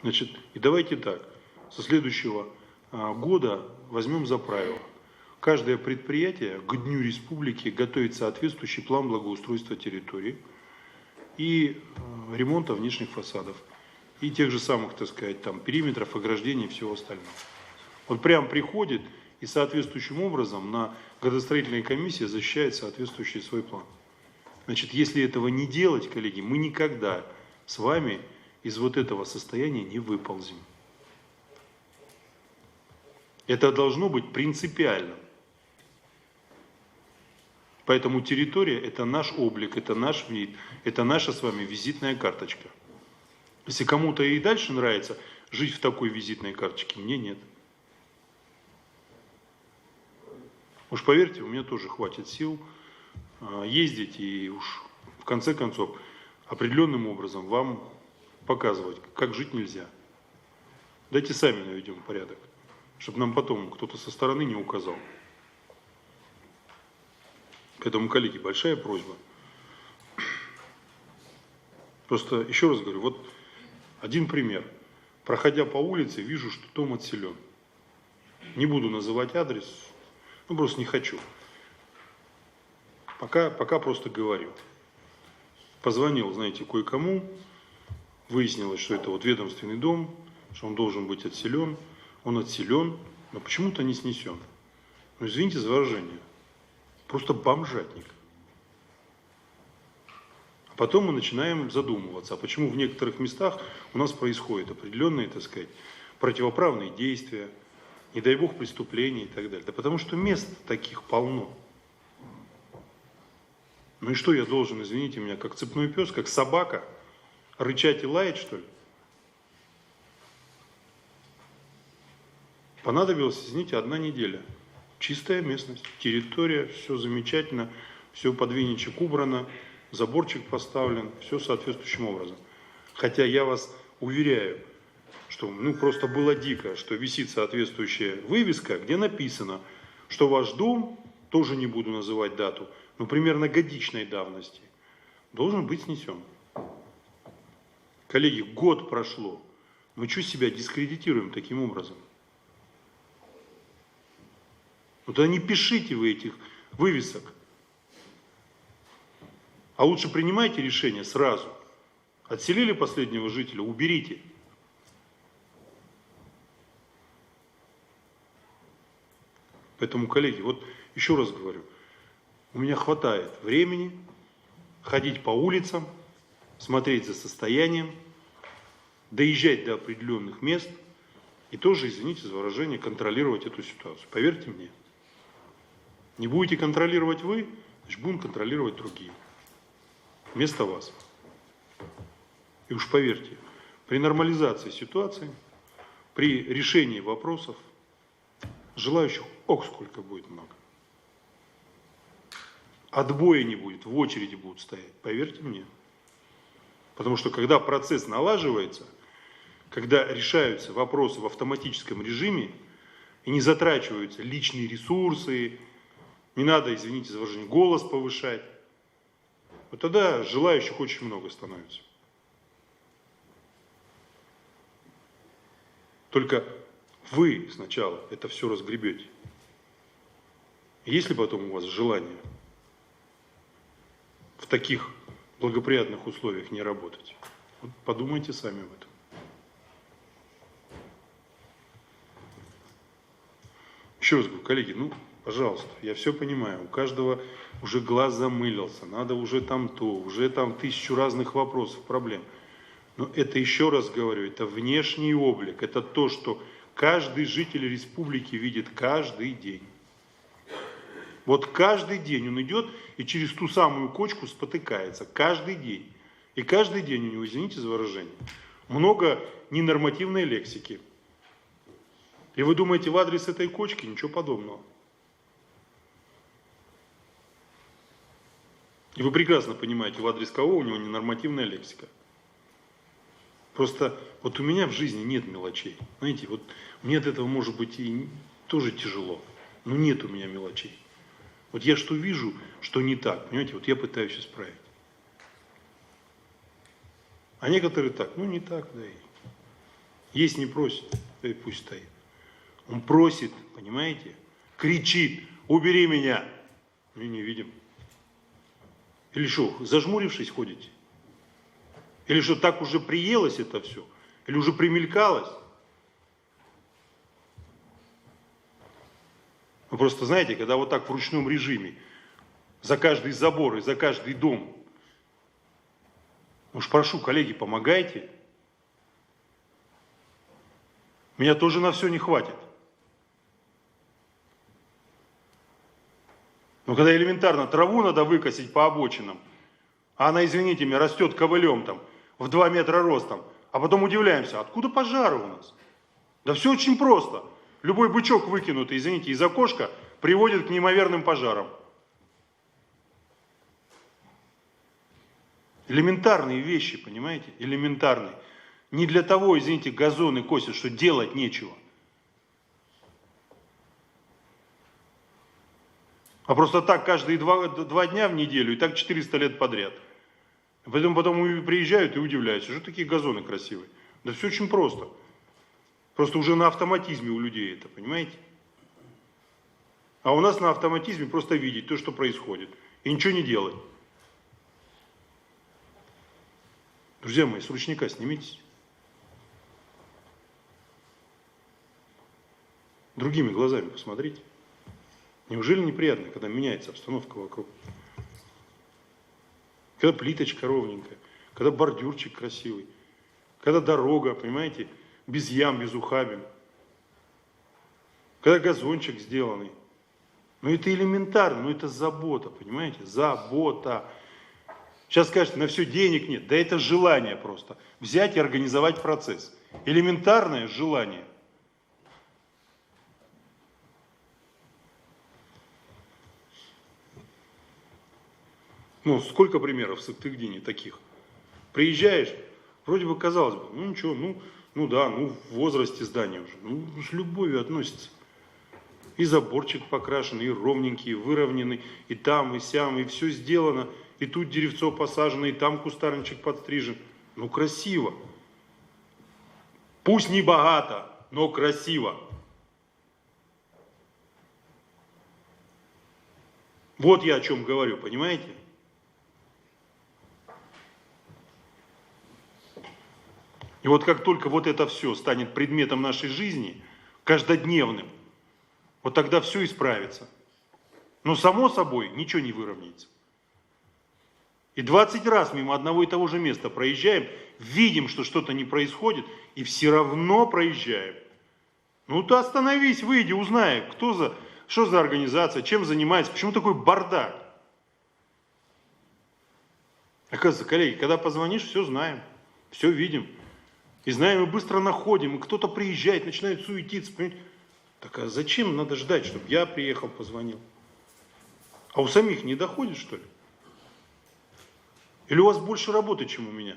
Значит, и давайте так, со следующего года возьмем за правило. Каждое предприятие к Дню Республики готовит соответствующий план благоустройства территории и ремонта внешних фасадов, и тех же самых, так сказать, там, периметров, ограждений и всего остального. Вот прям приходит и соответствующим образом на градостроительной комиссии защищает соответствующий свой план. Значит, если этого не делать, коллеги, мы никогда с вами из вот этого состояния не выползем. Это должно быть принципиально. Поэтому территория – это наш облик, это наш вид, это наша с вами визитная карточка. Если кому-то и дальше нравится жить в такой визитной карточке, мне нет. Уж поверьте, у меня тоже хватит сил ездить и уж в конце концов определенным образом вам показывать, как жить нельзя. Дайте сами наведем порядок, чтобы нам потом кто-то со стороны не указал. Поэтому, коллеги, большая просьба. Просто еще раз говорю, вот один пример. Проходя по улице, вижу, что дом отселен. Не буду называть адрес, ну просто не хочу. Пока просто говорю. Позвонил, знаете, кое-кому, выяснилось, что это вот ведомственный дом, что он должен быть отселен. Он отселен, но почему-то не снесен. Ну, извините за выражение. Просто бомжатник. А потом мы начинаем задумываться, а почему в некоторых местах у нас происходят определенные, так сказать, противоправные действия, не дай бог преступления и так далее. Да потому что мест таких полно. Ну и что я должен, извините меня, как цепной пес, как собака, рычать и лаять, что ли? Понадобилась, извините, 1 неделя. Чистая местность, территория, все замечательно, все под веничек убрано, заборчик поставлен, все соответствующим образом. Хотя я вас уверяю, что просто было дико, что висит соответствующая вывеска, где написано, что ваш дом, тоже не буду называть дату, но примерно годичной давности, должен быть снесен. Коллеги, год прошло, мы что себя дискредитируем таким образом? Вот не пишите вы этих вывесок. А лучше принимайте решение сразу. Отселили последнего жителя, уберите. Поэтому, коллеги, вот еще раз говорю, у меня хватает времени ходить по улицам, смотреть за состоянием, доезжать до определенных мест и тоже, извините за выражение, контролировать эту ситуацию. Поверьте мне. Не будете контролировать вы, значит будем контролировать другие. Вместо вас. И уж поверьте, при нормализации ситуации, при решении вопросов, желающих, ох, сколько будет много. Отбоя не будет, в очереди будут стоять, поверьте мне. Потому что когда процесс налаживается, когда решаются вопросы в автоматическом режиме и не затрачиваются личные ресурсы, не надо, извините за выражение, голос повышать, вот тогда желающих очень много становится. Только вы сначала это все разгребете. Есть ли потом у вас желание в таких благоприятных условиях не работать? Вот подумайте сами об этом. Еще раз говорю, коллеги, пожалуйста, я все понимаю, у каждого уже глаз замылился, надо уже там то, уже там 1000 разных вопросов, проблем. Но это, еще раз говорю, это внешний облик, это то, что каждый житель республики видит каждый день. Вот каждый день он идет и через ту самую кочку спотыкается, каждый день. И каждый день у него, извините за выражение, много ненормативной лексики. И вы думаете, в адрес этой кочки? Ничего подобного. И вы прекрасно понимаете, в адрес кого у него ненормативная лексика. Просто вот у меня в жизни нет мелочей. Знаете, вот мне от этого может быть и тоже тяжело, но нет у меня мелочей. Вот я что вижу, что не так, понимаете, вот я пытаюсь исправить. А некоторые так, не так, да и Есть не просит, да и пусть стоит. Он просит, понимаете? Кричит, убери меня. Мы не видим. Или что, зажмурившись ходите? Или что, так уже приелось это все? Или уже примелькалось? Вы просто знаете, когда вот так в ручном режиме, за каждый забор и за каждый дом, уж прошу, коллеги, помогайте. Меня тоже на все не хватит. Но когда элементарно траву надо выкосить по обочинам, а она, извините меня, растет ковылем там, в 2 метра ростом, а потом удивляемся, откуда пожары у нас? Да все очень просто. Любой бычок выкинутый, извините, из окошка приводит к неимоверным пожарам. Элементарные вещи, понимаете? Элементарные. Не для того, извините, газоны косят, что делать нечего. А просто так каждые 2 дня в неделю и так 400 лет подряд. Потом приезжают и удивляются, что такие газоны красивые. Да все очень просто. Просто уже на автоматизме у людей это, понимаете? А у нас на автоматизме просто видеть то, что происходит. И ничего не делать. Друзья мои, с ручника снимитесь. Другими глазами посмотрите. Неужели неприятно, когда меняется обстановка вокруг? Когда плиточка ровненькая, когда бордюрчик красивый, когда дорога, понимаете, без ям, без ухабин, когда газончик сделанный. Ну это элементарно, но это забота, понимаете, забота. Сейчас скажете, на все денег нет, да это желание просто. Взять и организовать процесс. Элементарное желание. Ну, сколько примеров в Сыктывкаре таких? Приезжаешь, вроде бы казалось бы, ну ничего, ну да, в возрасте здания уже. Ну, с любовью относится. И заборчик покрашенный, и ровненький, и выровненный, и там, и сям, и все сделано. И тут деревцо посажено, и там кустарничек подстрижен. Ну, красиво. Пусть не богато, но красиво. Вот я о чем говорю, понимаете? И вот как только вот это все станет предметом нашей жизни, каждодневным, вот тогда все исправится. Но само собой ничего не выровняется. И 20 раз мимо одного и того же места проезжаем, видим, что что-то не происходит, и все равно проезжаем. Ну ты остановись, выйди, узнай, что за организация, чем занимается, почему такой бардак. Оказывается, коллеги, когда позвонишь, все знаем, все видим. И знаем, и быстро находим, и кто-то приезжает, начинает суетиться. Понимаете? Так а зачем надо ждать, чтобы я приехал, позвонил? А у самих не доходит, что ли? Или у вас больше работы, чем у меня?